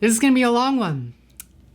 This is gonna be a long one,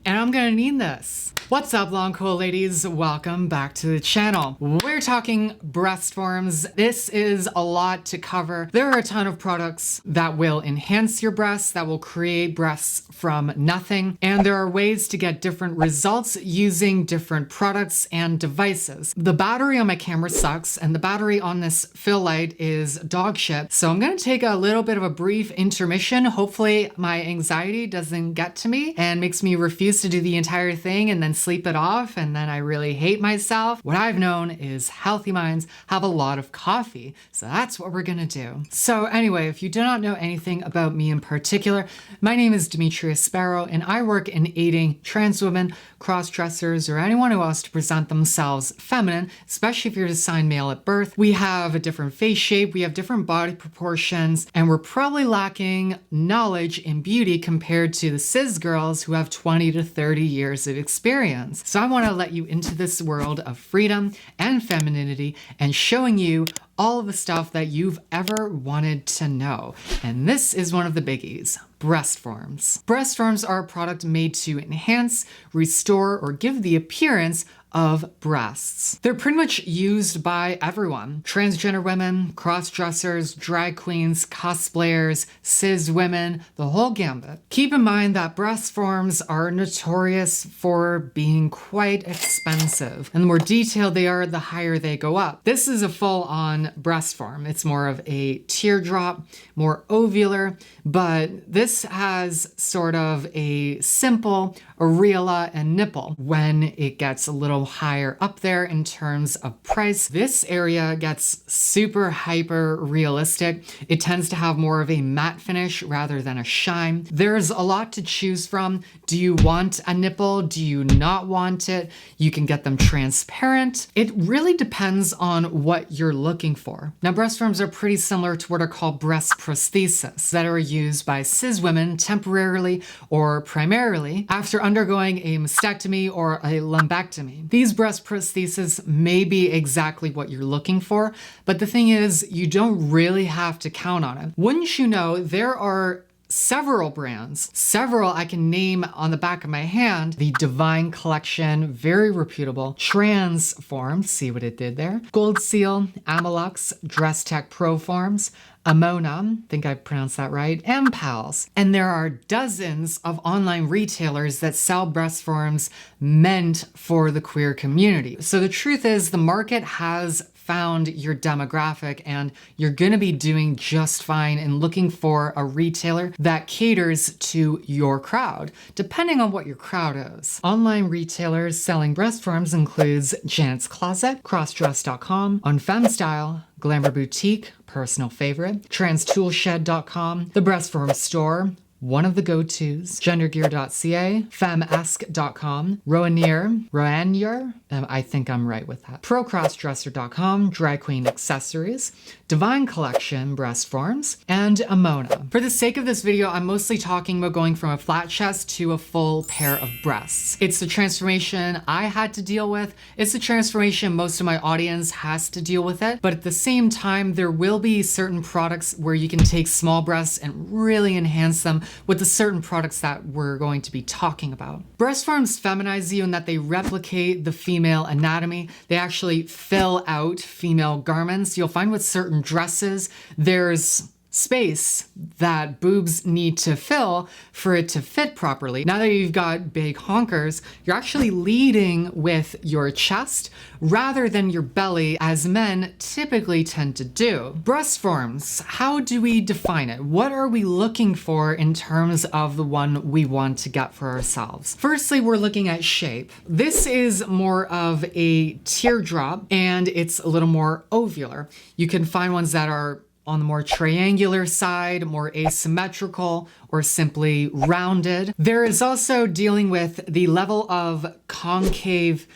and I'm gonna need this. What's up, long cool ladies? Welcome back to the channel. We're talking breast forms. This is a lot to cover. There are a ton of products that will enhance your breasts, that will create breasts from nothing, and there are ways to get different results using different products and devices. The battery on my camera sucks, and the battery on this fill light is dog shit, so I'm gonna take a little bit of a brief intermission. Hopefully my anxiety doesn't get to me and makes me refuse to do the entire thing and then sleep it off, and then I really hate myself. What I've known is healthy minds have a lot of coffee, so that's what we're gonna do. So anyway, if you do not know anything about me in particular, my name is DIMITRIA SPARROW, and I work in aiding trans women, cross-dressers, or anyone who wants to present themselves feminine, especially if you're assigned male at birth. We have a different face shape, we have different body proportions, and we're probably lacking knowledge in beauty compared to the cis girls who have 20 to 30 years of experience. So I want to let you into this world of freedom and femininity and showing you all of the stuff that you've ever wanted to know. And this is one of the biggies. Breast forms. Breast forms are a product made to enhance, restore, or give the appearance of breasts. They're pretty much used by everyone. Transgender women, cross-dressers, drag queens, cosplayers, cis women, the whole gambit. Keep in mind that breast forms are notorious for being quite expensive. And the more detailed they are, the higher they go up. This is a full-on breast form. It's more of a teardrop, more ovular, but this has sort of a simple areola and nipple. When it gets a little higher up there in terms of price, this area gets super hyper realistic. It tends to have more of a matte finish rather than a shine. There's a lot to choose from. Do you want a nipple? Do you not want it? You can get them transparent. It really depends on what you're looking for. Now, breast forms are pretty similar to what are called breast prostheses that are used by cis women temporarily or primarily after undergoing a mastectomy or a lumpectomy. These breast prostheses may be exactly what you're looking for, but the thing is, you don't really have to count on it. Wouldn't you know, there are several brands, several I can name on the back of my hand. The Divine Collection, very reputable. Transform, see what it did there. Gold Seal, Amelux, Dress Tech Pro Forms, Amona, think I pronounced that right, and Pals. And there are dozens of online retailers that sell breast forms meant for the queer community. So the truth is, the market has found your demographic, and you're gonna be doing just fine in looking for a retailer that caters to your crowd, depending on what your crowd is. Online retailers selling breast forms includes Janet's Closet, crossdress.com, OnFemStyle, Glamour Boutique, personal favorite, transtoolshed.com, The Breast Form Store, one of the go-tos, gendergear.ca, femesque.com, Roanier, I think I'm right with that, procrossdresser.com, drag queen accessories, Divine Collection breast forms, and Amona. For the sake of this video, I'm mostly talking about going from a flat chest to a full pair of breasts. It's the transformation I had to deal with. It's the transformation most of my audience has to deal with it. But at the same time, there will be certain products where you can take small breasts and really enhance them with the certain products that we're going to be talking about. Breast forms feminize you in that they replicate the female anatomy. They actually fill out female garments. You'll find with certain dresses, there's space that boobs need to fill for it to fit properly. Now that you've got big honkers, you're actually leading with your chest rather than your belly, as men typically tend to do. Breast forms, how do we define it? What are we looking for in terms of the one we want to get for ourselves? Firstly, we're looking at shape. This is more of a teardrop, and it's a little more ovular. You can find ones that are on the more triangular side, more asymmetrical, or simply rounded. There is also dealing with the level of concave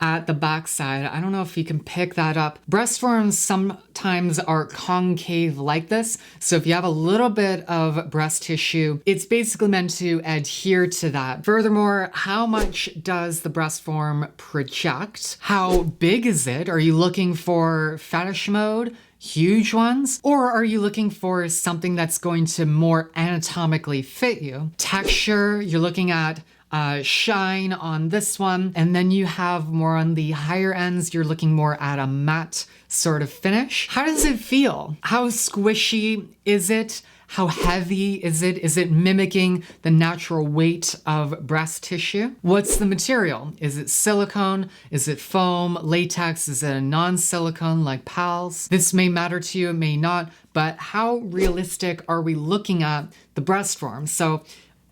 at the backside. I don't know if you can pick that up. Breast forms sometimes are concave like this. So if you have a little bit of breast tissue, it's basically meant to adhere to that. Furthermore, how much does the breast form project? How big is it? Are you looking for fetish mode? huge ones? Or are you looking for something that's going to more anatomically fit you? Texture, you're looking at shine on this one, and then you have more on the higher ends, you're looking more at a matte sort of finish. How does it feel? How squishy is it? How heavy is it? Is it mimicking the natural weight of breast tissue? What's the material? Is it silicone? Is it foam, latex? Is it a non-silicone like PALS? This may matter to you, it may not, but how realistic are we looking at the breast form? So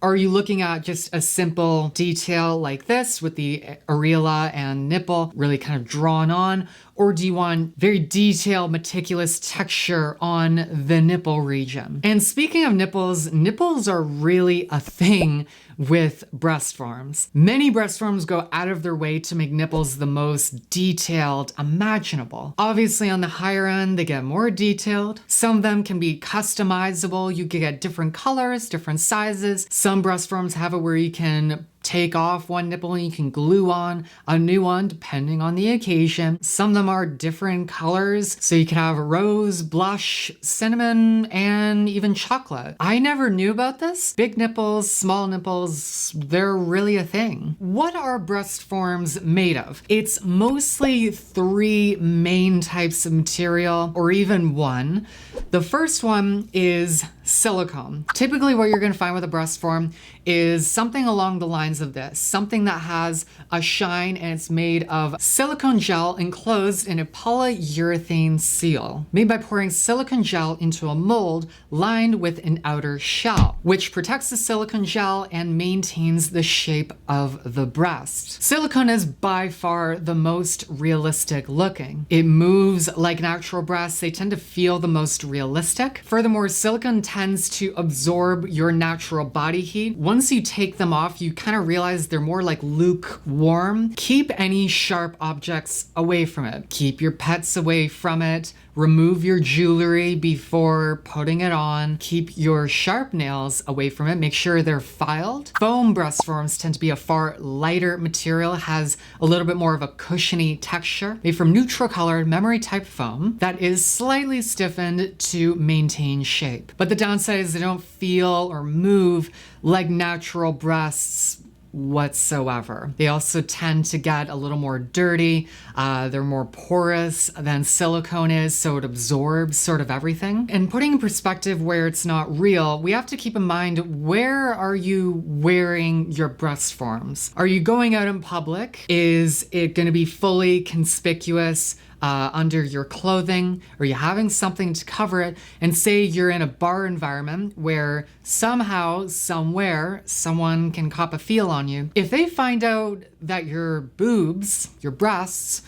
are you looking at just a simple detail like this with the areola and nipple really kind of drawn on? Or do you want very detailed, meticulous texture on the nipple region? And speaking of nipples, nipples are really a thing with breast forms. Many breast forms go out of their way to make nipples the most detailed imaginable. Obviously on the higher end, they get more detailed. Some of them can be customizable. You can get different colors, different sizes. Some breast forms have it where you can take off one nipple and you can glue on a new one depending on the occasion. Some of them are different colors, so you can have rose, blush, cinnamon, and even chocolate. I never knew about this. Big nipples, small nipples, they're really a thing. What are breast forms made of? It's mostly 3 main types of material, or even one. The first one is silicone. Typically what you're going to find with a breast form is something along the lines of this, something that has a shine and it's made of silicone gel enclosed in a polyurethane seal, made by pouring silicone gel into a mold lined with an outer shell, which protects the silicone gel and maintains the shape of the breast. Silicone is by far the most realistic looking. It moves like natural breasts. They tend to feel the most realistic. Furthermore, silicone tends to absorb your natural body heat. Once you take them off, you kind of realize they're more like lukewarm. Keep any sharp objects away from it. Keep your pets away from it. Remove your jewelry before putting it on. Keep your sharp nails away from it. Make sure they're filed. Foam breast forms tend to be a far lighter material, has a little bit more of a cushiony texture, made from neutral colored memory type foam that is slightly stiffened to maintain shape. But the downside is they don't feel or move like natural breasts whatsoever. They also tend to get a little more dirty. They're more porous than silicone is, so it absorbs sort of everything. And putting in perspective where it's not real, we have to keep in mind, where are you wearing your breast forms? Are you going out in public? Is it going to be fully conspicuous under your clothing? Are you having something to cover it? And say you're in a bar environment where somehow, somewhere, someone can cop a feel on you. If they find out that your boobs, your breasts,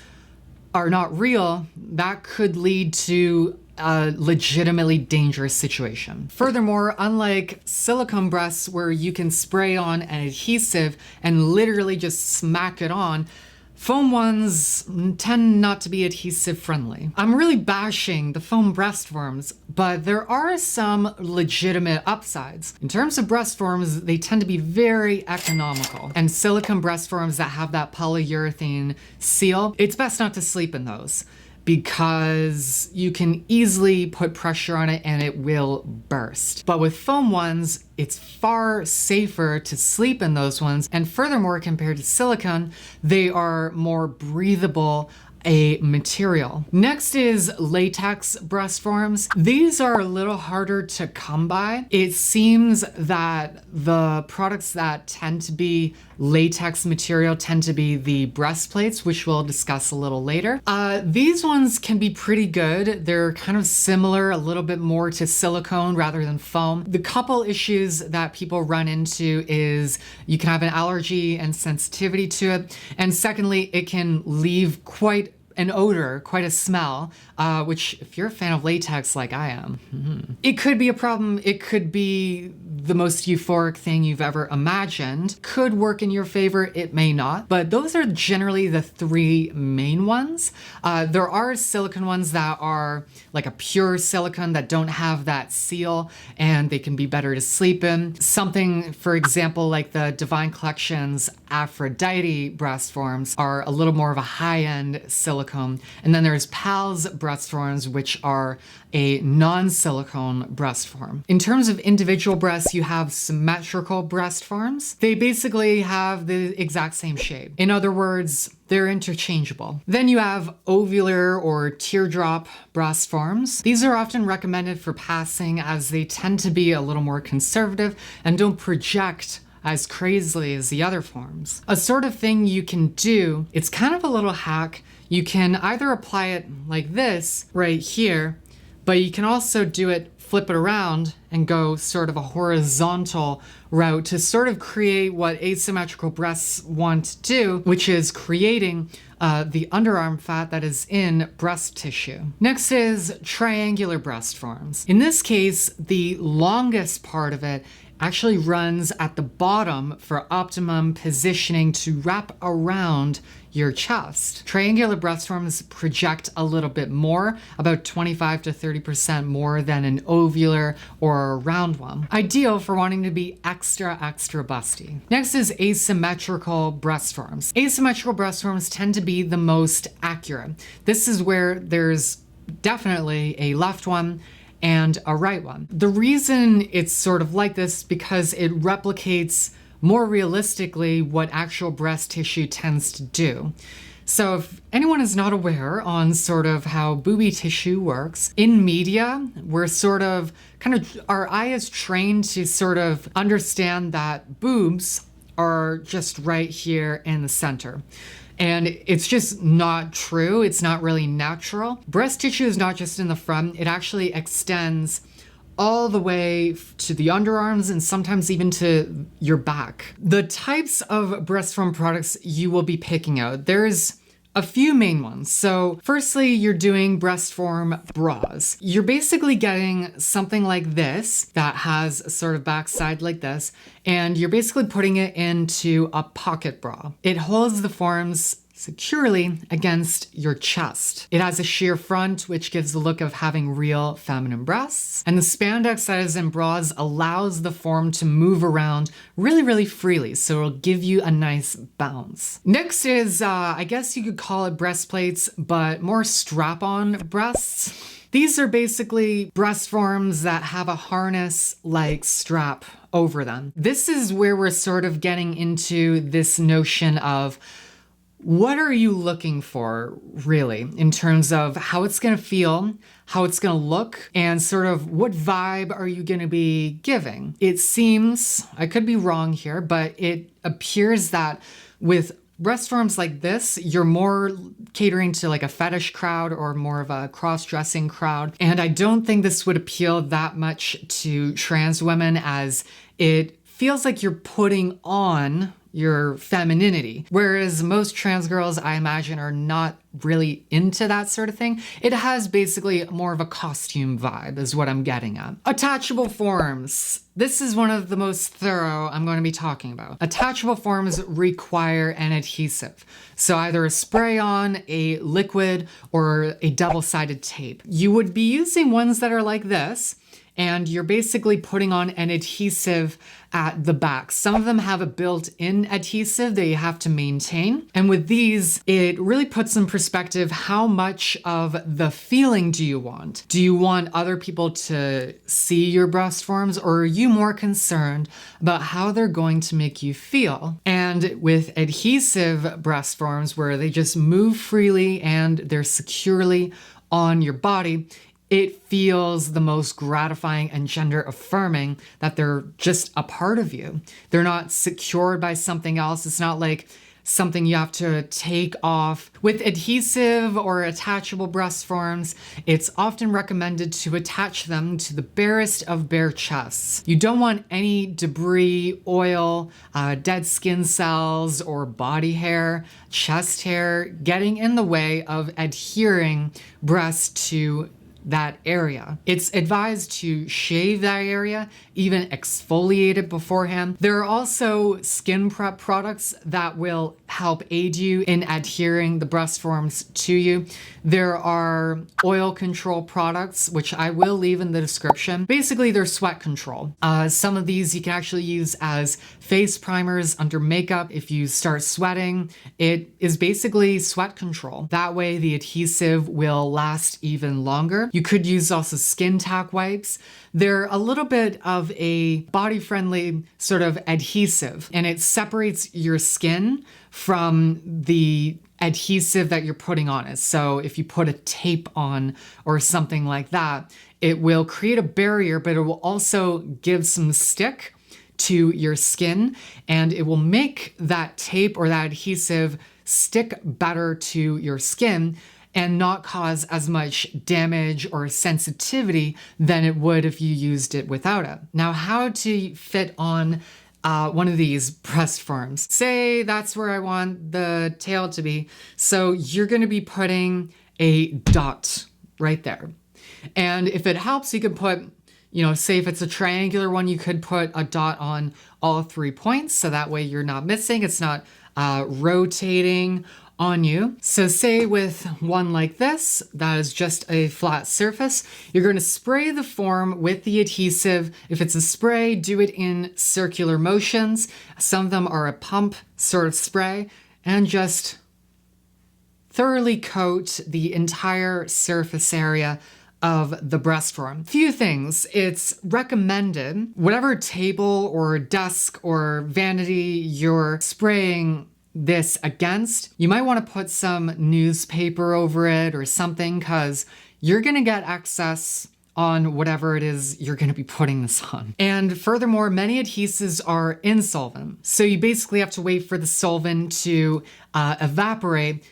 are not real, that could lead to a legitimately dangerous situation. Furthermore, unlike silicone breasts where you can spray on an adhesive and literally just smack it on, foam ones tend not to be adhesive friendly. I'm really bashing the foam breast forms, but there are some legitimate upsides. In terms of breast forms, they tend to be very economical. And silicone breast forms that have that polyurethane seal, it's best not to sleep in those, because you can easily put pressure on it and it will burst. But with foam ones, it's far safer to sleep in those ones. And furthermore, compared to silicone, they are more breathable a material. Next is latex breast forms. These are a little harder to come by. It seems that the products that tend to be latex material tend to be the breastplates, which we'll discuss a little later. These ones can be pretty good. They're kind of similar, a little bit more to silicone rather than foam. The couple issues that people run into is you can have an allergy and sensitivity to it. And secondly, it can leave quite an odor, quite a smell, which if you're a fan of latex like I am, it could be a problem. It could be the most euphoric thing you've ever imagined. Could work in your favor, it may not, but those are generally the 3 main ones. There are silicone ones that are like a pure silicone that don't have that seal and they can be better to sleep in. Something, for example, like the Divine Collection's Aphrodite breast forms are a little more of a high-end silicone. And then there's Pal's breast forms, which are a non-silicone breast form. In terms of individual breasts, you have symmetrical breast forms. They basically have the exact same shape. In other words, they're interchangeable. Then you have ovular or teardrop breast forms. These are often recommended for passing as they tend to be a little more conservative and don't project as crazily as the other forms. A sort of thing you can do, it's kind of a little hack. You can either apply it like this right here, but you can also do it, flip it around and go sort of a horizontal route to sort of create what asymmetrical breasts want to do, which is creating the underarm fat that is in breast tissue. Next is triangular breast forms. In this case, the longest part of it actually runs at the bottom for optimum positioning to wrap around your chest. Triangular breast forms project a little bit more, about 25 to 30% more than an ovular or a round one. Ideal for wanting to be extra busty. Next is asymmetrical breast forms. Asymmetrical breast forms tend to be the most accurate. This is where there's definitely a left one and a right one. The reason it's sort of like this is because it replicates more realistically what actual breast tissue tends to do. So if anyone is not aware on sort of how booby tissue works, in media, we're sort of our eye is trained to sort of understand that boobs are just right here in the center. And it's just not true. It's not really natural. Breast tissue is not just in the front. It actually extends all the way to the underarms and sometimes even to your back. The types of breast form products you will be picking out, there's a few main ones. So firstly, you're doing breast form bras. You're basically getting something like this that has a sort of backside like this, and you're basically putting it into a pocket bra. It holds the forms securely against your chest. It has a sheer front, which gives the look of having real feminine breasts. And the spandex that is in bras allows the form to move around really freely, so it'll give you a nice bounce. Next is, I guess you could call it breastplates, but more strap-on breasts. These are basically breast forms that have a harness-like strap over them. This is where we're sort of getting into this notion of what are you looking for, really, in terms of how it's going to feel, how it's going to look, and sort of what vibe are you going to be giving? It seems, I could be wrong here, but it appears that with breast forms like this, you're more catering to like a fetish crowd or more of a cross-dressing crowd. And I don't think this would appeal that much to trans women, as it feels like you're putting on your femininity. Whereas most trans girls, I imagine, are not really into that sort of thing. It has basically more of a costume vibe is what I'm getting at. Attachable forms. This is one of the most thorough I'm going to be talking about. Attachable forms require an adhesive. So either a spray-on, a liquid, or a double-sided tape. You would be using ones that are like this, and you're basically putting on an adhesive at the back. Some of them have a built-in adhesive that you have to maintain. And with these, it really puts in perspective how much of the feeling do you want? Do you want other people to see your breast forms, or are you more concerned about how they're going to make you feel? And with adhesive breast forms, where they just move freely and they're securely on your body, it feels the most gratifying and gender affirming that they're just a part of you. They're not secured by something else. It's not like something you have to take off. With adhesive or attachable breast forms, it's often recommended to attach them to the barest of bare chests. You don't want any debris, oil, dead skin cells, or body hair, chest hair getting in the way of adhering breast to that area. It's advised to shave that area, even exfoliate it beforehand. There are also skin prep products that will help aid you in adhering the breast forms to you. There are oil control products, which I will leave in the description. Basically, they're sweat control. Some of these you can actually use as face primers under makeup. If you start sweating, it is basically sweat control. That way the adhesive will last even longer. You could use also skin tack wipes. They're a little bit of a body-friendly sort of adhesive, and it separates your skin from the adhesive that you're putting on it. So if you put a tape on or something like that, it will create a barrier, but it will also give some stick to your skin, and it will make that tape or that adhesive stick better to your skin and not cause as much damage or sensitivity than it would if you used it without it. Now, how to fit on one of these breast forms. Say that's where I want the tail to be. So you're gonna be putting a dot right there. And if it helps, you could put, say if it's a triangular one, you could put a dot on all 3 points. So that way you're not missing, it's not rotating on you. So say with one like this, that is just a flat surface, you're going to spray the form with the adhesive. If it's a spray, do it in circular motions. Some of them are a pump sort of spray, and just thoroughly coat the entire surface area of the breast form. Few things. It's recommended, whatever table or desk or vanity you're spraying this against, you might want to put some newspaper over it or something, because you're going to get excess on whatever it is you're going to be putting this on. And furthermore, many adhesives are insolvent. So you basically have to wait for the solvent to evaporate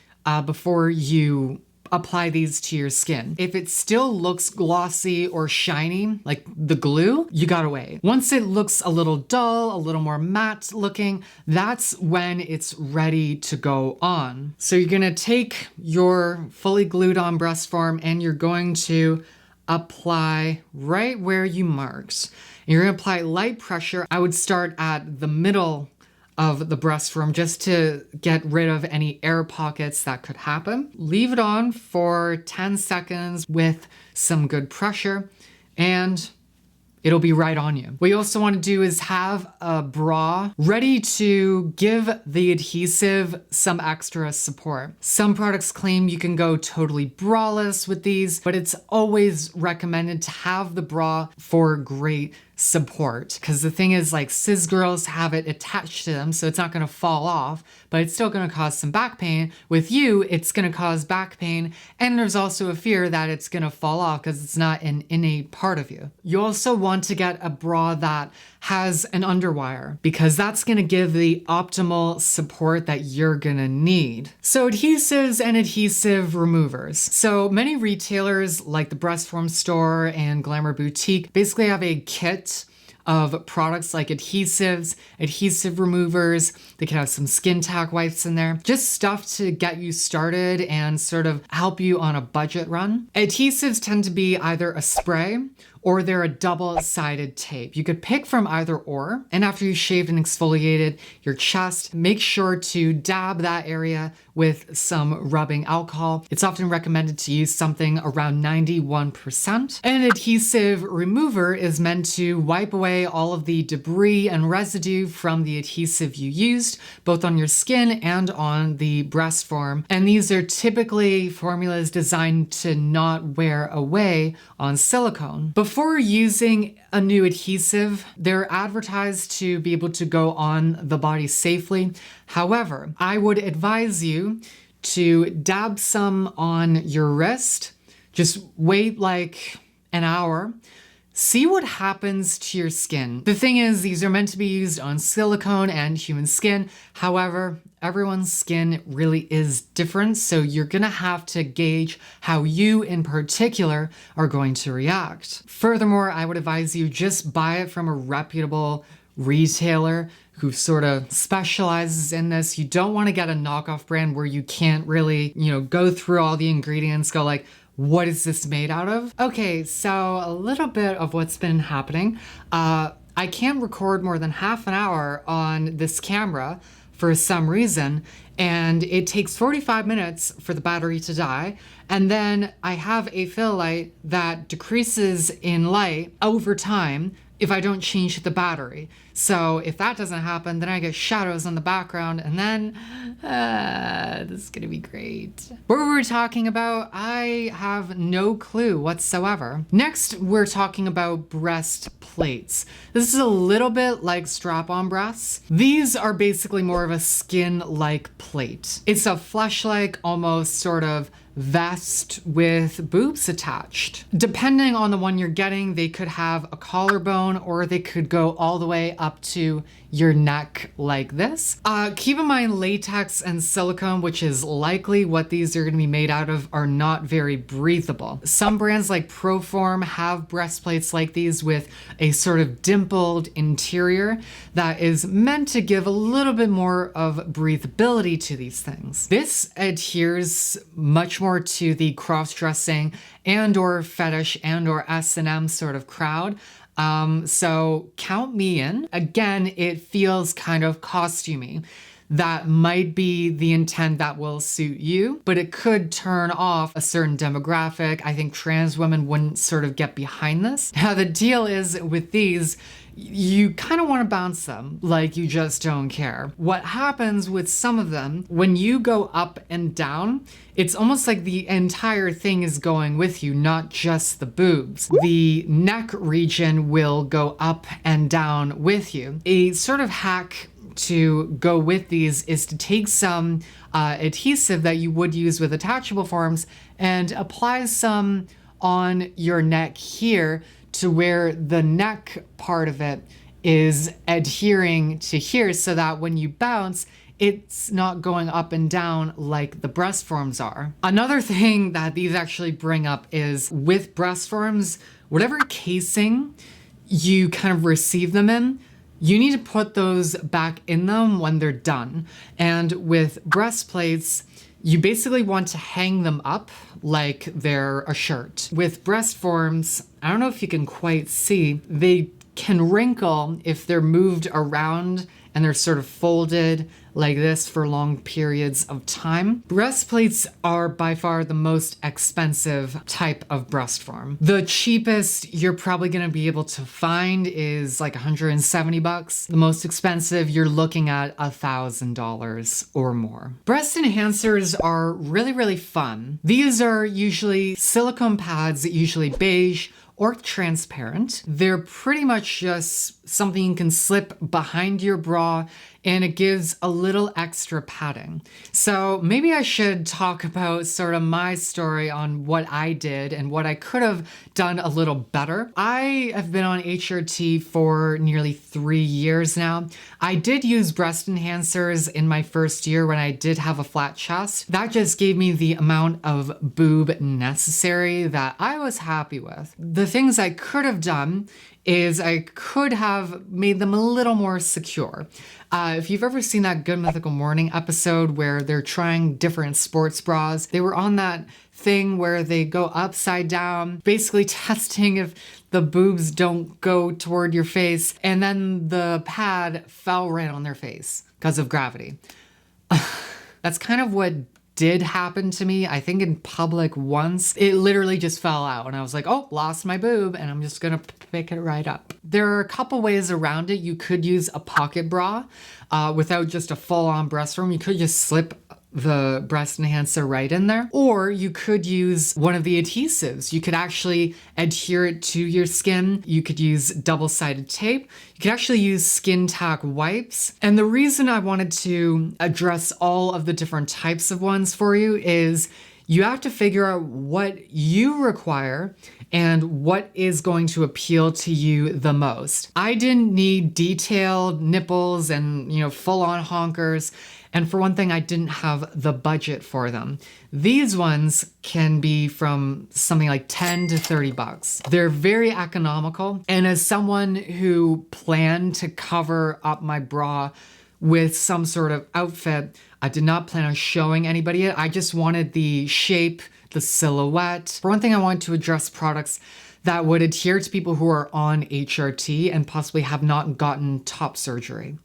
before you apply these to your skin. If it still looks glossy or shiny, like the glue, you gotta wait. Once it looks a little dull, a little more matte looking, that's when it's ready to go on. So you're gonna take your fully glued on breast form and you're going to apply right where you marked. You're gonna apply light pressure. I would start at the middle of the breast form just to get rid of any air pockets that could happen. Leave it on for 10 seconds with some good pressure, and it'll be right on you. What you also want to do is have a bra ready to give the adhesive some extra support. Some products claim you can go totally braless with these, but it's always recommended to have the bra for great support, because the thing is, like, cis girls have it attached to them, so it's not going to fall off, but it's still going to cause some back pain. With you, it's going to cause back pain, and there's also a fear that it's going to fall off because it's not an innate part of you. You also want to get a bra that has an underwire, because that's going to give the optimal support that you're going to need. So adhesives and adhesive removers. So many retailers like the Breast Form Store and Glamour Boutique basically have a kit of products like adhesives, adhesive removers. They can have some skin tack wipes in there. Just stuff to get you started and sort of help you on a budget run. Adhesives tend to be either a spray or they're a double-sided tape. You could pick from either or, and after you've shaved and exfoliated your chest, make sure to dab that area with some rubbing alcohol. It's often recommended to use something around 91%. An adhesive remover is meant to wipe away all of the debris and residue from the adhesive you used, both on your skin and on the breast form. And these are typically formulas designed to not wear away on silicone. Before using a new adhesive, they're advertised to be able to go on the body safely. However, I would advise you to dab some on your wrist. Just wait like an hour. See what happens to your skin. The thing is, these are meant to be used on silicone and human skin. However, everyone's skin really is different, so you're gonna have to gauge how you in particular are going to react. Furthermore, I would advise you just buy it from a reputable retailer who sort of specializes in this. You don't want to get a knockoff brand where you can't really, go through all the ingredients, go like, what is this made out of? Okay, so a little bit of what's been happening. I can't record more than half an hour on this camera. for some reason, and it takes 45 minutes for the battery to die. And then I have a fill light that decreases in light over time if I don't change the battery. So if that doesn't happen, then I get shadows on the background, and then this is gonna be great. What were we talking about? I have no clue whatsoever. Next, we're talking about breastplates. This is a little bit like strap-on breasts. These are basically more of a skin-like plate. It's a flesh-like, almost sort of vest with boobs attached. Depending on the one you're getting, they could have a collarbone or they could go all the way up to your neck like this. Keep in mind, latex and silicone, which is likely what these are going to be made out of, are not very breathable. Some brands like Proform have breastplates like these with a sort of dimpled interior that is meant to give a little bit more of breathability to these things. This adheres much more to the cross-dressing and or fetish and or S&M sort of crowd. So count me in. Again, it feels kind of costumey. That might be the intent that will suit you, but it could turn off a certain demographic. I think trans women wouldn't sort of get behind this. Now, the deal is with these, you kind of want to bounce them like you just don't care. What happens with some of them, when you go up and down, it's almost like the entire thing is going with you, not just the boobs. The neck region will go up and down with you. A sort of hack to go with these is to take some adhesive that you would use with attachable forms and apply some on your neck here to where the neck part of it is adhering to here, so that when you bounce, it's not going up and down like the breast forms are. Another thing that these actually bring up is with breast forms, whatever casing you kind of receive them in, you need to put those back in them when they're done. And with breastplates, you basically want to hang them up like they're a shirt. With breast forms, I don't know if you can quite see, they can wrinkle if they're moved around and they're sort of folded like this for long periods of time. Breastplates are by far the most expensive type of breast form. The cheapest you're probably gonna be able to find is like $170. The most expensive, you're looking at $1,000 or more. Breast enhancers are really, really fun. These are usually silicone pads, usually beige or transparent. They're pretty much just something you can slip behind your bra, and it gives a little extra padding. So maybe I should talk about sort of my story on what I did and what I could have done a little better. I have been on HRT for nearly 3 years now. I did use breast enhancers in my first year when I did have a flat chest. That just gave me the amount of boob necessary that I was happy with. The things I could have done is I could have made them a little more secure. If you've ever seen that Good Mythical Morning episode where they're trying different sports bras, they were on that thing where they go upside down, basically testing if the boobs don't go toward your face, and then the pad fell right on their face because of gravity. That's kind of what did happen to me, I think in public once. It literally just fell out and I was like, oh, lost my boob, and I'm just gonna pick it right up. There are a couple ways around it. You could use a pocket bra without just a full-on breast form. You could just slip the breast enhancer right in there, or you could use one of the adhesives. You could actually adhere it to your skin. You could use double-sided tape. You could actually use skin tack wipes. And the reason I wanted to address all of the different types of ones for you is you have to figure out what you require and what is going to appeal to you the most. I didn't need detailed nipples and, full-on honkers. And for one thing, I didn't have the budget for them. These ones can be from something like 10 to 30 bucks. They're very economical. And as someone who planned to cover up my bra with some sort of outfit, I did not plan on showing anybody it. I just wanted the shape, the silhouette. For one thing, I wanted to address products that would adhere to people who are on HRT and possibly have not gotten top surgery.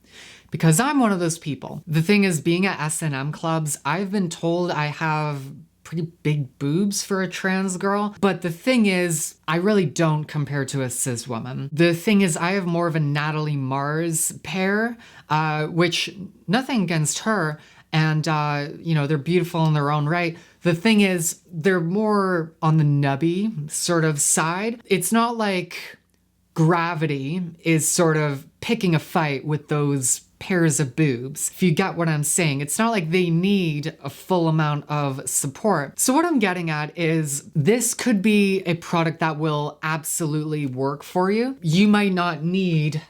because I'm one of those people. The thing is, being at S&M clubs, I've been told I have pretty big boobs for a trans girl. But the thing is, I really don't compare to a cis woman. The thing is, I have more of a Natalie Mars pair, which nothing against her. And, you know, they're beautiful in their own right. The thing is, they're more on the nubby sort of side. It's not like gravity is sort of picking a fight with those pairs of boobs, if you get what I'm saying. It's not like they need a full amount of support. So what I'm getting at is this could be a product that will absolutely work for you. You might not need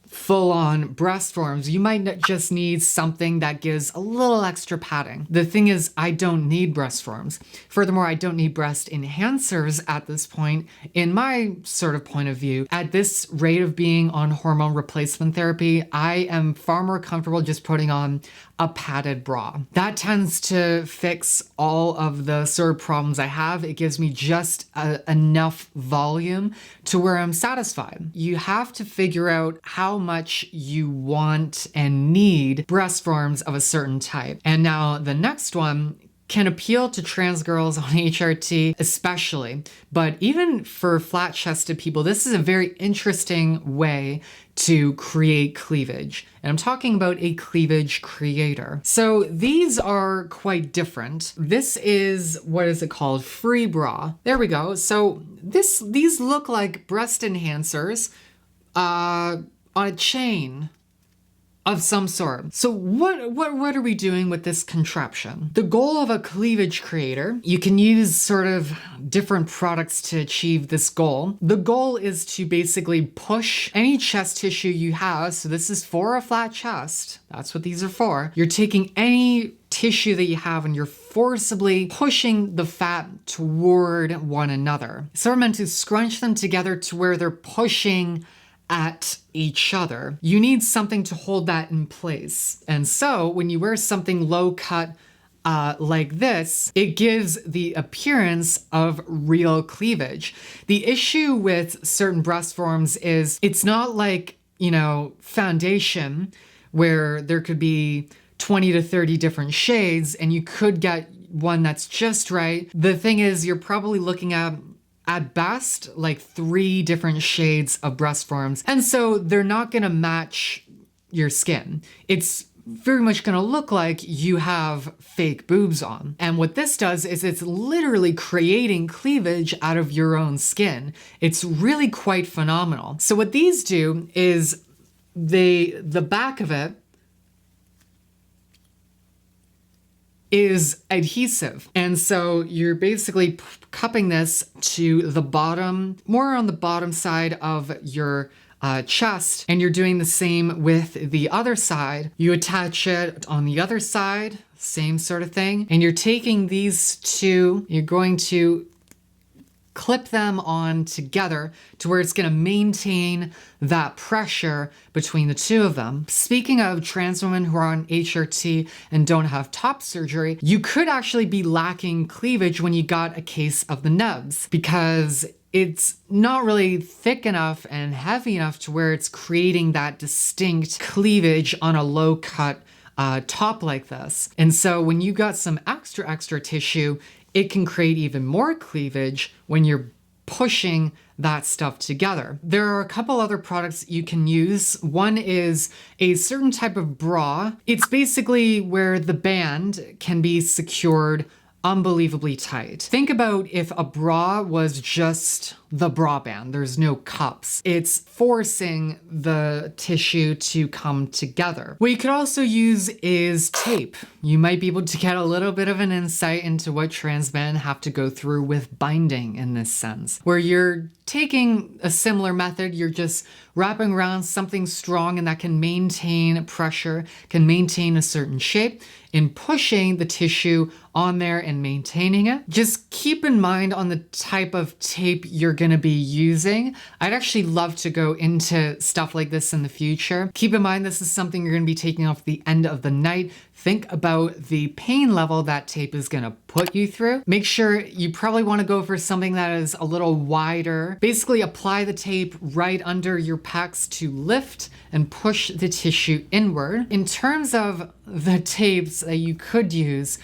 full-on breast forms. You might just need something that gives a little extra padding. The thing is, I don't need breast forms. Furthermore, I don't need breast enhancers at this point. In my sort of point of view, at this rate of being on hormone replacement therapy, I am far more comfortable just putting on a padded bra. That tends to fix all of the sort of problems I have. It gives me just enough volume to where I'm satisfied. You have to figure out how much you want and need breast forms of a certain type. And now the next one can appeal to trans girls on HRT especially, but even for flat-chested people, this is a very interesting way to create cleavage. And I'm talking about a cleavage creator. So these are quite different. This is, what is it called? Free bra. There we go. So these look like breast enhancers on a chain of some sort. So what are we doing with this contraption? The goal of a cleavage creator, you can use sort of different products to achieve this goal. The goal is to basically push any chest tissue you have. So this is for a flat chest. That's what these are for. You're taking any tissue that you have and you're forcibly pushing the fat toward one another. So we're meant to scrunch them together to where they're pushing at each other. You need something to hold that in place. And so when you wear something low cut like this, it gives the appearance of real cleavage. The issue with certain breast forms is it's not like, you know, foundation where there could be 20 to 30 different shades and you could get one that's just right. The thing is, you're probably looking at best, like 3 different shades of breast forms. And so they're not gonna match your skin. It's very much gonna look like you have fake boobs on. And what this does is it's literally creating cleavage out of your own skin. It's really quite phenomenal. So what these do is the back of it is adhesive. And so you're basically cupping this to the bottom, more on the bottom side of your chest, and you're doing the same with the other side. You attach it on the other side, same sort of thing, and you're taking these two, you're going to clip them on together to where it's going to maintain that pressure between the two of them. Speaking of trans women who are on HRT and don't have top surgery, you could actually be lacking cleavage when you got a case of the nubs because it's not really thick enough and heavy enough to where it's creating that distinct cleavage on a low cut top like this. And so when you got some extra tissue, it can create even more cleavage when you're pushing that stuff together. There are a couple other products you can use. One is a certain type of bra. It's basically where the band can be secured unbelievably tight. Think about if a bra was just the bra band. There's no cups. It's forcing the tissue to come together. What you could also use is tape. You might be able to get a little bit of an insight into what trans men have to go through with binding in this sense, where you're taking a similar method, you're just wrapping around something strong and that can maintain pressure, can maintain a certain shape, and pushing the tissue on there and maintaining it. Just keep in mind on the type of tape you're going to be using. I'd actually love to go into stuff like this in the future. Keep in mind, this is something you're going to be taking off the end of the night. Think about the pain level that tape is going to put you through. Make sure you probably want to go for something that is a little wider. Basically apply the tape right under your pecs to lift and push the tissue inward. In terms of the tapes that you could use,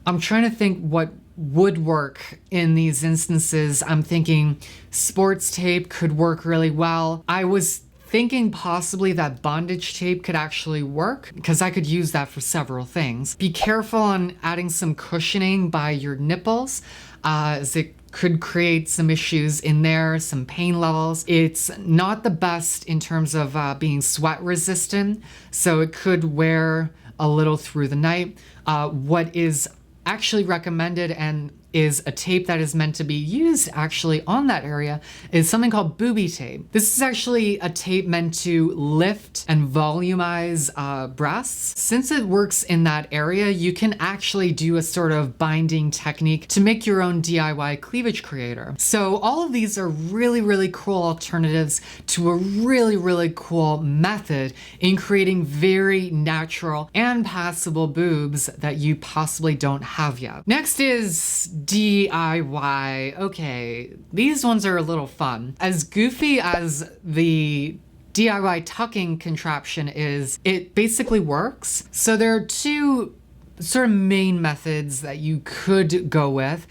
I'm trying to think what would work in these instances. I'm thinking sports tape could work really well. I was thinking possibly that bondage tape could actually work because I could use that for several things. Be careful on adding some cushioning by your nipples, as it could create some issues in there, some pain levels. It's not the best in terms of being sweat resistant, so it could wear a little through the night. What is actually recommended and is a tape that is meant to be used actually on that area is something called booby tape. This is actually a tape meant to lift and volumize breasts. Since it works in that area, you can actually do a sort of binding technique to make your own DIY cleavage creator. So all of these are really, really cool alternatives to a really, really cool method in creating very natural and passable boobs that you possibly don't have yet. Next is DIY. Okay, these ones are a little fun. As goofy as the DIY tucking contraption is, it basically works. So there are two sort of main methods that you could go with.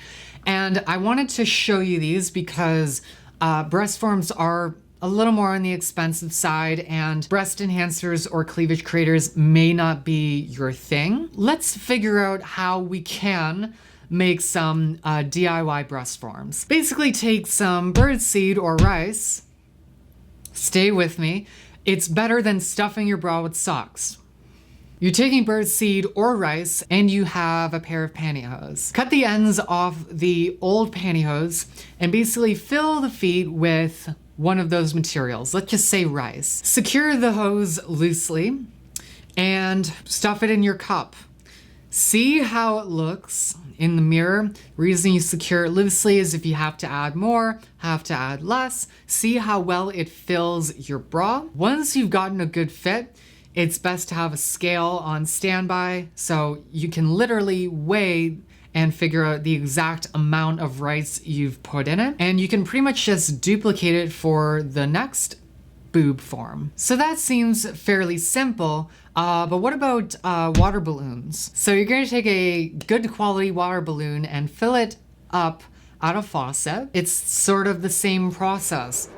And I wanted to show you these because breast forms are a little more on the expensive side, and breast enhancers or cleavage creators may not be your thing. Let's figure out how we can make some DIY breast forms. Basically take some birdseed or rice. Stay with me. It's better than stuffing your bra with socks. You're taking birdseed or rice and you have a pair of pantyhose. Cut the ends off the old pantyhose and basically fill the feet with one of those materials. Let's just say rice. Secure the hose loosely and stuff it in your cup. See how it looks in the mirror. Reason you secure it loosely is if you have to add more, have to add less. See how well it fills your bra. Once you've gotten a good fit, it's best to have a scale on standby so you can literally weigh and figure out the exact amount of rice you've put in it. And you can pretty much just duplicate it for the next boob form. So that seems fairly simple, but what about water balloons? So you're going to take a good quality water balloon and fill it up out of faucet. It's sort of the same process.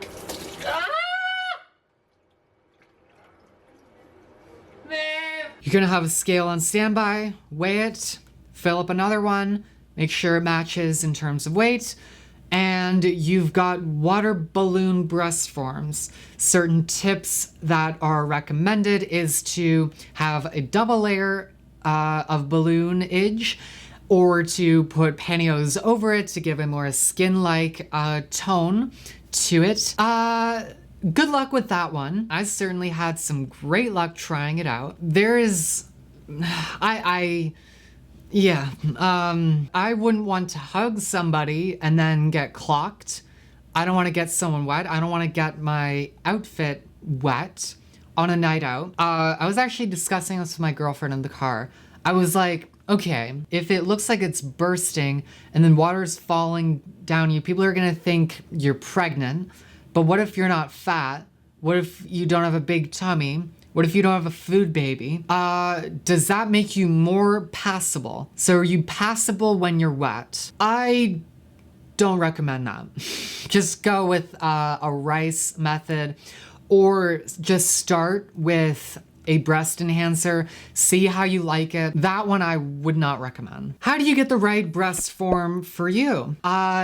You're gonna have a scale on standby, weigh it, fill up another one, make sure it matches in terms of weight, and you've got water balloon breast forms. Certain tips that are recommended is to have a double layer of balloonage, or to put pantyhose over it to give a more skin-like tone to it. Good luck with that one. I certainly had some great luck trying it out. There is, I wouldn't want to hug somebody and then get clocked. I don't want to get someone wet. I don't want to get my outfit wet on a night out. I was actually discussing this with my girlfriend in the car. I was like, okay, if it looks like it's bursting and then water's falling down you, people are gonna think you're pregnant. But what if you're not fat? What if you don't have a big tummy? What if you don't have a food baby? Does that make you more passable? So are you passable when you're wet? I don't recommend that. Just go with a rice method, or just start with a breast enhancer, see how you like it. That one I would not recommend. How do you get the right breast form for you?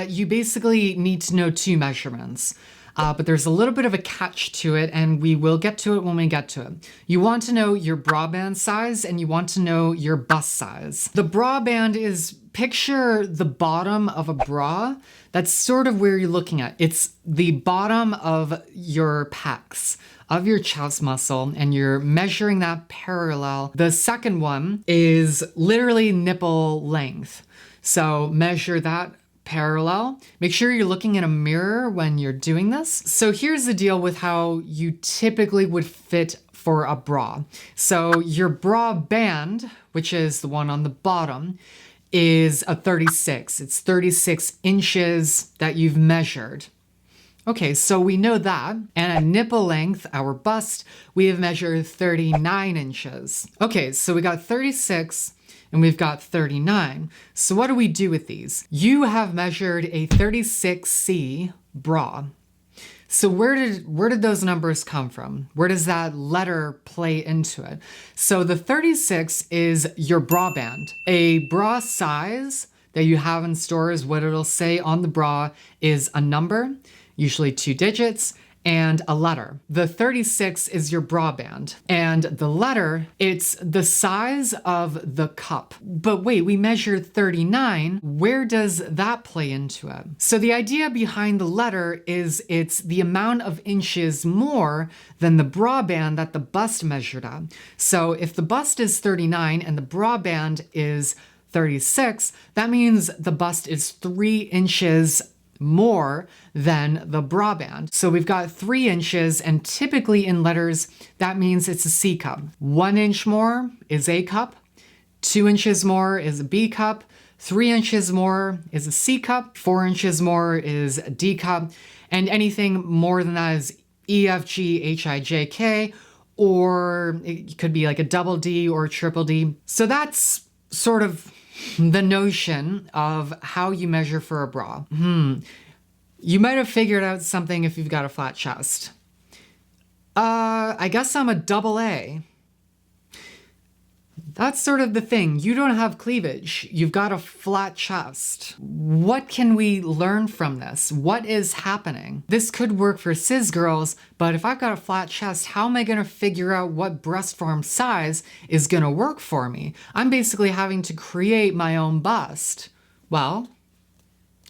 You basically need to know two measurements. But there's a little bit of a catch to it, and we will get to it when we get to it. You want to know your bra band size, and you want to know your bust size. The bra band is, picture the bottom of a bra. That's sort of where you're looking at. It's the bottom of your pecs, of your chest muscle, and you're measuring that parallel. The second one is literally nipple length. So measure that parallel. Make sure you're looking in a mirror when you're doing this. So here's the deal with how you typically would fit for a bra. So your bra band, which is the one on the bottom, is a 36. It's 36 inches that you've measured. Okay, so we know that. And at nipple length, our bust, we have measured 39 inches. Okay, so we got 36 and we've got 39. So what do we do with these? You have measured a 36C bra. So where did those numbers come from? Where does that letter play into it? So the 36 is your bra band. A bra size that you have in stores, what it'll say on the bra is a number, usually 2 digits, and a letter. The 36 is your bra band. And the letter, it's the size of the cup. But wait, we measured 39. Where does that play into it? So the idea behind the letter is it's the amount of inches more than the bra band that the bust measured at. So if the bust is 39 and the bra band is 36, that means the bust is 3 inches more than the bra band. So we've got 3 inches, and typically in letters, that means it's a C cup. 1 inch more is A cup, 2 inches more is a B cup, 3 inches more is a C cup, 4 inches more is a D cup, and anything more than that is E, F, G, H, I, J, K, or it could be like a double D or a triple D. So that's sort of the notion of how you measure for a bra. You might have figured out something if you've got a flat chest. I guess I'm a double A. That's sort of the thing. You don't have cleavage. You've got a flat chest. What can we learn from this? What is happening? This could work for cis girls, but if I've got a flat chest, how am I going to figure out what breast form size is going to work for me? I'm basically having to create my own bust. Well,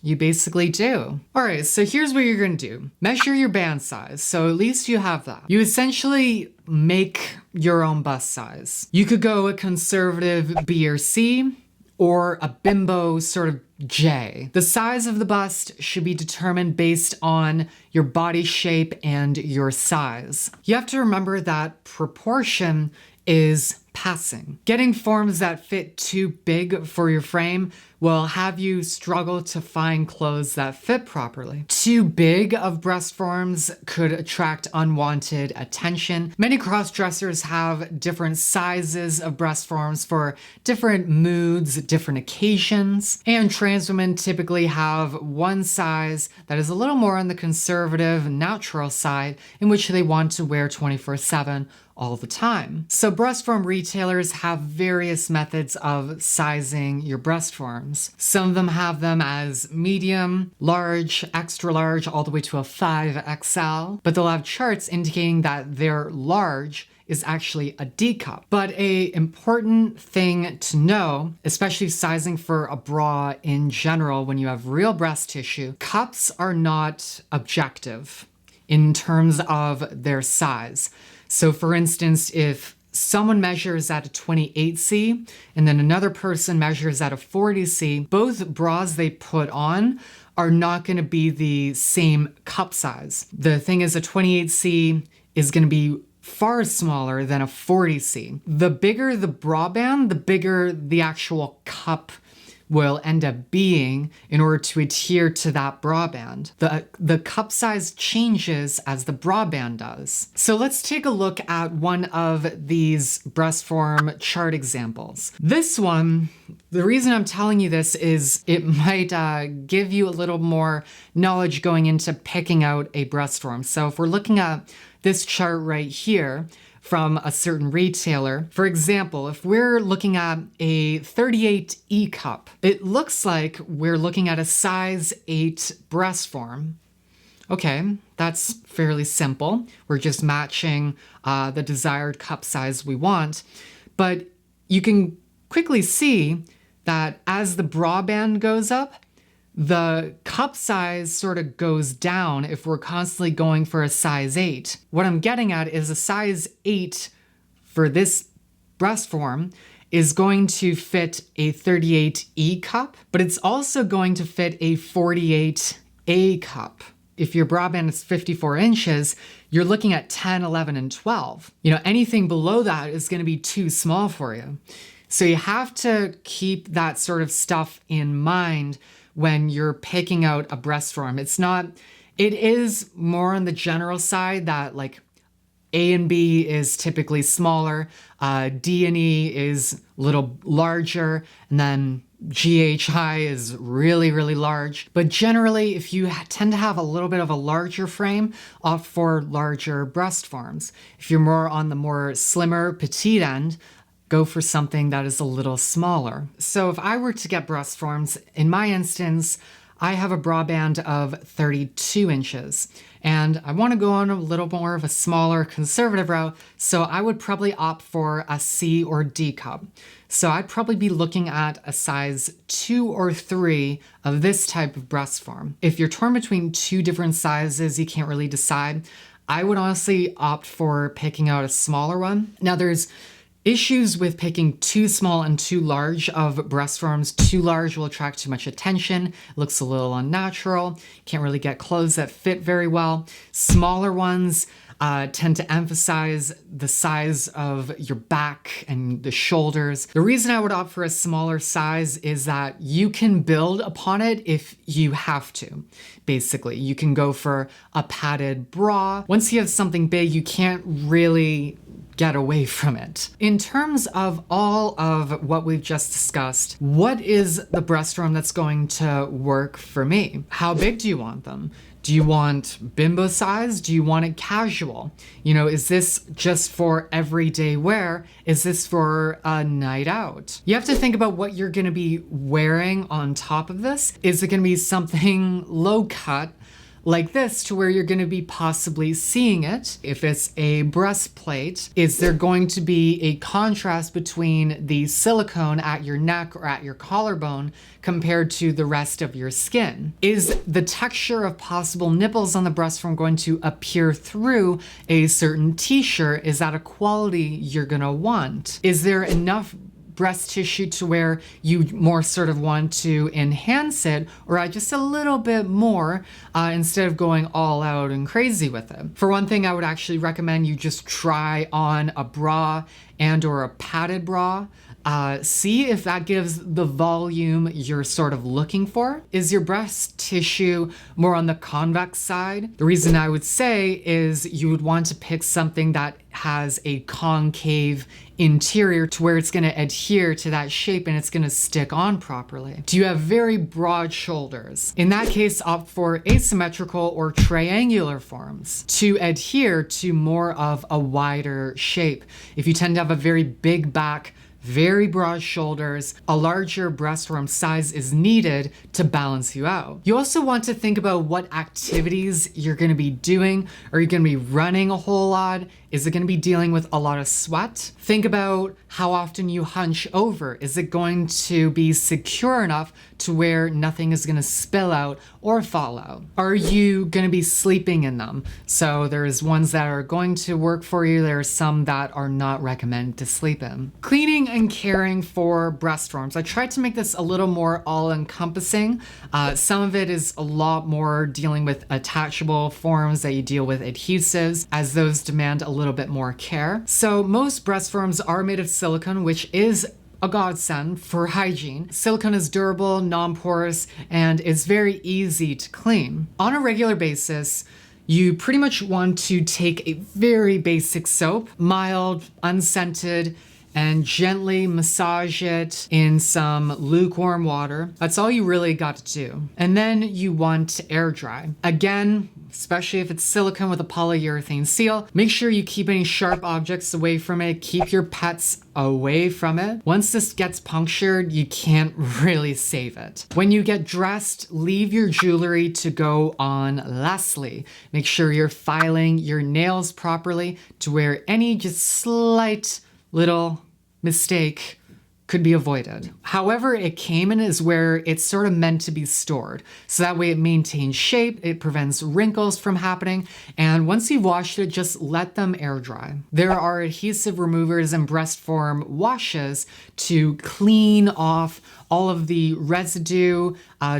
you basically do. All right, so here's what you're gonna do. Measure your band size, so at least you have that. You essentially make your own bust size. You could go a conservative B or C, or a bimbo sort of J. The size of the bust should be determined based on your body shape and your size. You have to remember that proportion is passing. Getting forms that fit too big for your frame will have you struggle to find clothes that fit properly. Too big of breast forms could attract unwanted attention. Many cross-dressers have different sizes of breast forms for different moods, different occasions, and trans women typically have one size that is a little more on the conservative, natural side, in which they want to wear 24/7 all the time. So breast form retailers have various methods of sizing your breast forms. Some of them have them as medium, large, extra large, all the way to a 5XL, but they'll have charts indicating that their large is actually a D cup. But a important thing to know, especially sizing for a bra in general when you have real breast tissue, cups are not objective in terms of their size. So for instance, if someone measures at a 28C and then another person measures at a 40C, both bras they put on are not going to be the same cup size. The thing is, a 28C is going to be far smaller than a 40C. The bigger the bra band, the bigger the actual cup will end up being in order to adhere to that bra band. The cup size changes as the bra band does. So let's take a look at one of these breast form chart examples. This one, the reason I'm telling you this is it might give you a little more knowledge going into picking out a breast form. So if we're looking at this chart right here, from a certain retailer. For example, if we're looking at a 38E cup, it looks like we're looking at a size 8 breast form. Okay, that's fairly simple. We're just matching the desired cup size we want. But you can quickly see that as the bra band goes up, the cup size sort of goes down if we're constantly going for a size 8. What I'm getting at is a size 8 for this breast form is going to fit a 38E cup, but it's also going to fit a 48A cup. If your bra band is 54 inches, you're looking at 10, 11, and 12. You know, anything below that is going to be too small for you. So you have to keep that sort of stuff in mind when you're picking out a breast form. It is more on the general side that like A and B is typically smaller, D and E is a little larger, and then GHI is really, really large. But generally, if you tend to have a little bit of a larger frame, opt for larger breast forms. If you're more on the more slimmer, petite end, go for something that is a little smaller. So if I were to get breast forms, in my instance, I have a bra band of 32 inches and I want to go on a little more of a smaller conservative route. So I would probably opt for a C or D cup. So I'd probably be looking at a size 2 or 3 of this type of breast form. If you're torn between two different sizes, you can't really decide, I would honestly opt for picking out a smaller one. Now there's issues with picking too small and too large of breast forms. Too large will attract too much attention, it looks a little unnatural, can't really get clothes that fit very well. Smaller ones tend to emphasize the size of your back and the shoulders. The reason I would opt for a smaller size is that you can build upon it if you have to. Basically, you can go for a padded bra. Once you have something big, you can't really get away from it. In terms of all of what we've just discussed, what is the breast form that's going to work for me? How big do you want them? Do you want bimbo size? Do you want it casual? You know, is this just for everyday wear? Is this for a night out? You have to think about what you're gonna be wearing on top of this. Is it gonna be something low cut like this to where you're going to be possibly seeing it? If it's a breastplate, is there going to be a contrast between the silicone at your neck or at your collarbone compared to the rest of your skin? Is the texture of possible nipples on the breast form going to appear through a certain t-shirt? Is that a quality you're going to want? Is there enough breast tissue to where you more sort of want to enhance it or add just a little bit more instead of going all out and crazy with it? For one thing, I would actually recommend you just try on a bra and or a padded bra. See if that gives the volume you're sort of looking for. Is your breast tissue more on the convex side? The reason I would say is you would want to pick something that has a concave interior to where it's going to adhere to that shape and it's going to stick on properly. Do you have very broad shoulders? In that case, opt for asymmetrical or triangular forms to adhere to more of a wider shape. If you tend to have a very big back, very broad shoulders, a larger breast form size is needed to balance you out. You also want to think about what activities you're going to be doing. Are you going to be running a whole lot? Is it going to be dealing with a lot of sweat? Think about how often you hunch over. Is it going to be secure enough to where nothing is going to spill out or fall out? Are you going to be sleeping in them? So there's ones that are going to work for you. There are some that are not recommended to sleep in. Cleaning and caring for breast forms. I tried to make this a little more all-encompassing. Some of it is a lot more dealing with attachable forms that you deal with adhesives, as those demand a little bit more care. So most breast forms are made of silicone, which is a godsend for hygiene. Silicone is durable, non-porous, and is very easy to clean. On a regular basis, you pretty much want to take a very basic soap, mild, unscented, and gently massage it in some lukewarm water. That's all you really got to do. And then you want to air dry. Again, especially if it's silicone with a polyurethane seal, make sure you keep any sharp objects away from it. Keep your pets away from it. Once this gets punctured, you can't really save it. When you get dressed, leave your jewelry to go on lastly. Make sure you're filing your nails properly to where any just slight little mistake could be avoided. However it came in is where it's sort of meant to be stored. So that way it maintains shape, it prevents wrinkles from happening, and once you've washed it, just let them air dry. There are adhesive removers and breast form washes to clean off all of the residue,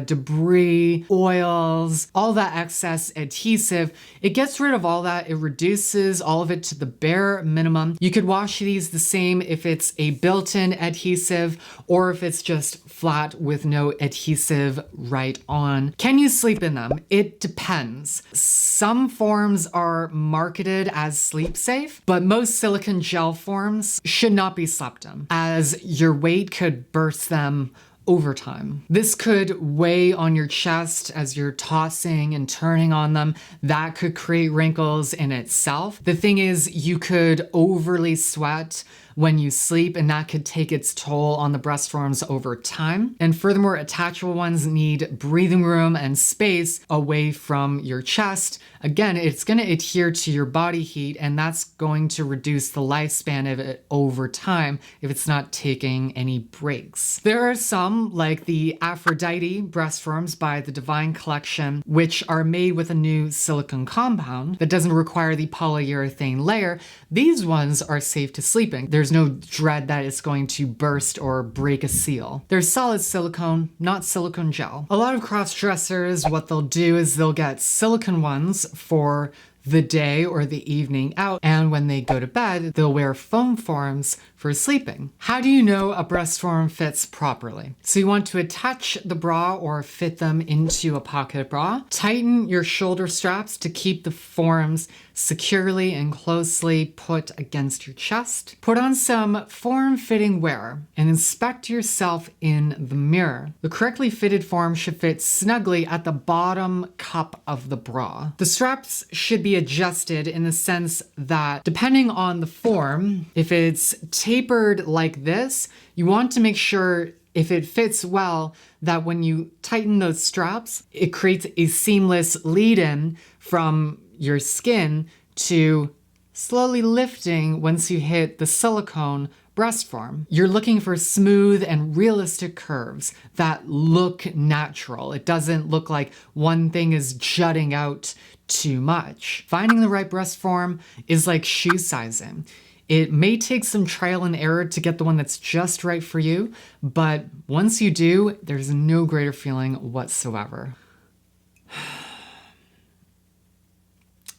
debris, oils, all that excess adhesive. It gets rid of all that. It reduces all of it to the bare minimum. You could wash these the same if it's a built-in adhesive or if it's just flat with no adhesive right on. Can you sleep in them? It depends. Some forms are marketed as sleep safe, but most silicone gel forms should not be slept in, as your weight could burst them over time. This could weigh on your chest as you're tossing and turning on them. That could create wrinkles in itself. The thing is, you could overly sweat when you sleep, and that could take its toll on the breast forms over time. And furthermore, attachable ones need breathing room and space away from your chest. Again, it's going to adhere to your body heat, and that's going to reduce the lifespan of it over time if it's not taking any breaks. There are some, like the Aphrodite breast forms by the Divine Collection, which are made with a new silicone compound that doesn't require the polyurethane layer. These ones are safe to sleep in. There's no dread that it's going to burst or break a seal. They're solid silicone, not silicone gel. A lot of cross-dressers, what they'll do is they'll get silicone ones for the day or the evening out, and when they go to bed, they'll wear foam forms for sleeping. How do you know a breast form fits properly? So you want to attach the bra or fit them into a pocket bra. Tighten your shoulder straps to keep the forms securely and closely put against your chest. Put on some form-fitting wear and inspect yourself in the mirror. The correctly fitted form should fit snugly at the bottom cup of the bra. The straps should be adjusted in the sense that depending on the form, if it's tapered like this, you want to make sure if it fits well that when you tighten those straps, it creates a seamless lead-in from your skin to slowly lifting once you hit the silicone breast form. You're looking for smooth and realistic curves that look natural. It doesn't look like one thing is jutting out too much. Finding the right breast form is like shoe sizing. It may take some trial and error to get the one that's just right for you, but once you do, there's no greater feeling whatsoever.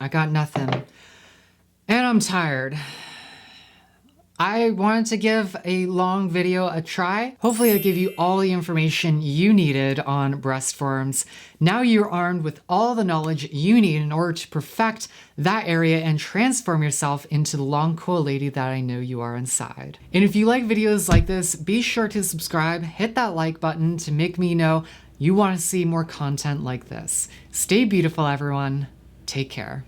I got nothing. And I'm tired. I wanted to give a long video a try. Hopefully I gave you all the information you needed on breast forms. Now you're armed with all the knowledge you need in order to perfect that area and transform yourself into the long, cool lady that I know you are inside. And if you like videos like this, be sure to subscribe, hit that like button to make me know you want to see more content like this. Stay beautiful, everyone. Take care.